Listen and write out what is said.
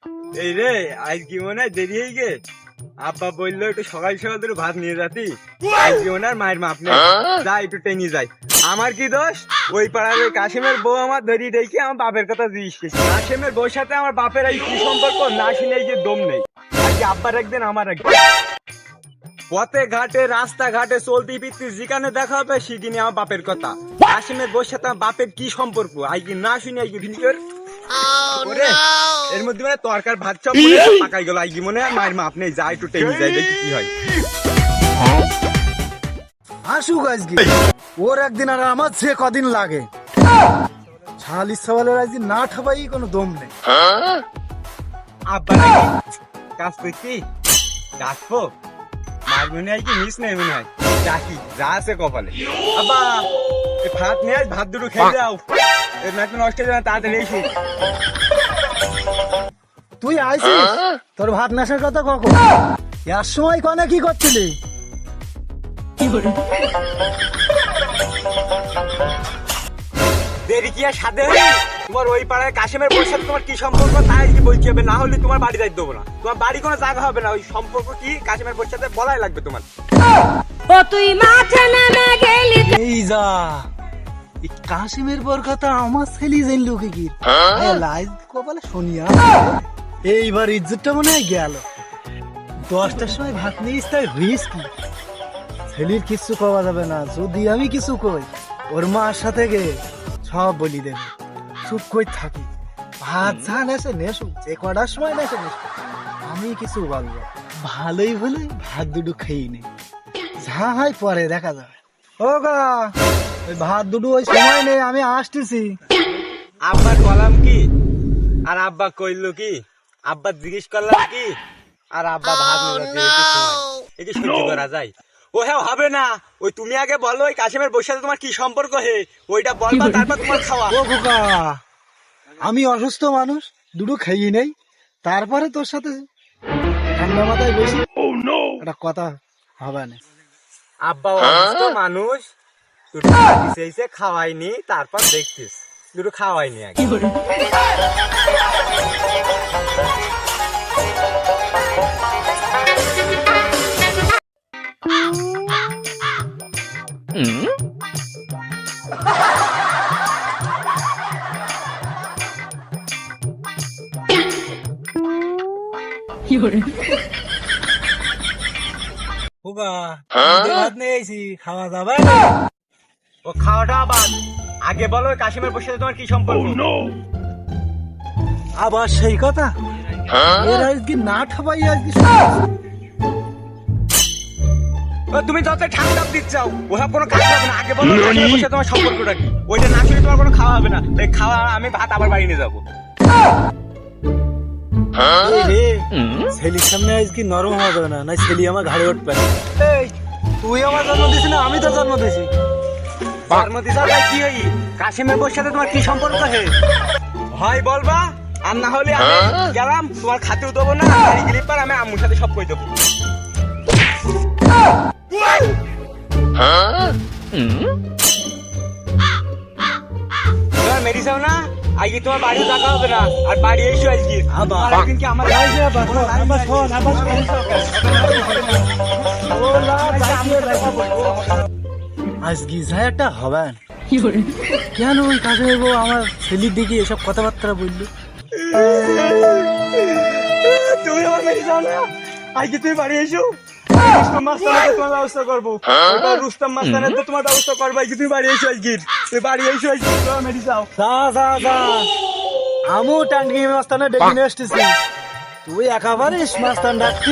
এই রে, আজ কি মনে হয় দেরি হয়ে গে। আব্বা বললো একটু সকাল সকাল তোর ভাত নিয়ে যাতি, আজ কি মনে হয় মায়ের মাপ নেই, যা একটু টেনে যাই। আমার কি দোষ? ওই পাড়ার ওই কাশিমের বউ আমার ধরি দেখি আমার বাপের কথা জিজ্ঞেস করছি। কাশিমের বউর সাথে আমার বাপের এই কি সম্পর্ক না শুনে যে দম নেই। আজকে আব্বার একদিন আমার একদিন পথে ঘাটে রাস্তা ঘাটে চলতি ফিরতি যেখানে দেখা হবে সেখানে আমার বাপের কথা। কাশিমের বউর সাথে আমার বাপের কি সম্পর্ক আজকে না শুনে আজকে ভিতর এর মধ্যে মানে তরকার ভাত সব পাকাই গেল। আজকে মনে হয় মায়ের মাপ নেই, যা একটু টেনে যাই দেখি কি হয়। আসুক আজকে, ওর একদিন আর আমার যে কদিন লাগে। ছালিশ সওয়ালের আজকে না ঠাপাই কোনো দম নেই। আব্বা নাকি কাজ করছি ডাকবো, মায়ের মনে হয় কি মিস নেই মনে হয়, ডাকি যা আছে কপালে। আব্বা এই ভাত নিয়ে আজ ভাত দুটো খেয়ে যাও, এর না একটু নষ্ট হয়ে যাবে, তাড়াতাড়ি এসে। তুই আইছিস, তোর ভাত নেশার কথা কখন? এর সময় কনে কি করছিলি? দেরি কি আর সাথে হই? তোমার ওই পাড়ায় কাশিমের বউর সাথে তোমার কি সম্পর্ক তাই কি বলছি হবে, না হলে তোমার বাড়ি যাই দেবো না। তোমার বাড়ি কোনো জায়গা হবে না, ওই সম্পর্ক কি কাশিমের বউর সাথে বলাই লাগবে তোমার। ও তুই মাঠে নেমে গেলি এই যা, এই কাশিমের বর কথা আমার ছেলে জানলো কি লাইভ কপালে শুনিয়া। এইবার ইজ্জতটা মনে হয় গেল। 10টার সময় ভাত নিয়েছ তাই হইস কি? ছেলের কিছু কওয়া যাবে না, যদি আমি কিছু কই ওর মার সাথে গে সব বলি দেবে। চুপ কই থাকি, ভাত যা নেছে নেশুক, যে কটার সময় নেছে নেশুক, আমি কিছু বলবো। ভালোই ভালোই ভাত দুটো খেয়ে নে, যা হয় পরে দেখা যাবে। ও গা, ওই ভাত দুটো ওই সময় নেই, আমি আসতেছি। আব্বার কলাম কি আর আব্বা কইলো কি, আব্বা জিজ্ঞেস করলাম কি আর আব্বা ভাত নিয়ে এটি সহ্য করা যায়? ও হ্যাঁ হবে না, ওই তুমি আগে বলো ওই কাশিমের বউর সাথে তোমার কি সম্পর্ক হে, ওইটা বলবা তারপর তোমার খাওয়া। ও খোকা, আমি অসুস্থ মানুষ, দুটো খাইয়ে নেই, তারপরে তোর সাথে ঠান্ডা মাথায় বসি একটা কথা হবে না। আব্বা অসুস্থ মানুষ, দুটো দিছে খাওয়াইনি, তারপর দেখতিস দুটো খাওয়াইনি আগে। খোকা, ভাত নিয়েছি, খাওয়া যাবে? ও খাওয়াটা বাদ, আগে বলো ওই কাশিমের বউর সাথে তোমার কি সম্পর্ক? আবার সেই কথা, এর আজকে না ঠাপাই আজকে ও তুমি যত ঠান্ডা দিচ্ছাও ওসব কোনো কাজ হবে না, আগে বলো কাশিমের বউর সাথে তোমার সম্পর্কটা কি, ওইটা না শুনে তোমার কোনো খাওয়া হবে না। এই খাওয়া আমি ভাত আবার বাড়ি নিয়ে যাবো। ছেলির সামনে আজকে নরম হওয়া যাবে না, না ছেলি আমার ঘাড়ে উঠবে। এই, তুই আমার জন্ম দিস না, আমি তো জন্ম দিছি। জন্ম দিছাও তাই কি হই, কাশিমের বউর সাথে তোমার কি সম্পর্ক হে হয় বলবা, আর না হলে আমি গেলাম, তোমার খাতেও দেবো না, বাড়ি গেলে পর আমি আম্মুর সাথে সব কই দেবো। তোমার মেডিসাও না, আজকে তোমার বাড়িও দেখা হবে না, আর বাড়ি এসো আজকে। আর একদিন কি আমার আজকে যাই একটা হবে না। কেন ওই কাছে বউ আমার ছেলির দিকে এসব কথাবার্তা বললো? তুমি আমার মেডিসাও না, আজকে তুমি বাড়ি এসো, রুস্তম মাস্তানের তোমার ব্যবস্থা করবো, রুস্তম মাস্তানের তো তোমার ব্যবস্থা করবো। আজকে তুমি বাড়ি এসো, আজকে তুমি বাড়ি এসো, আজকে তোমার মেডিসাও। আমিও টাঙ্গি মাস্তানে ডেকে নিয়ে আসতেছি, তুই একেবারে মাস্তান ডাকছি।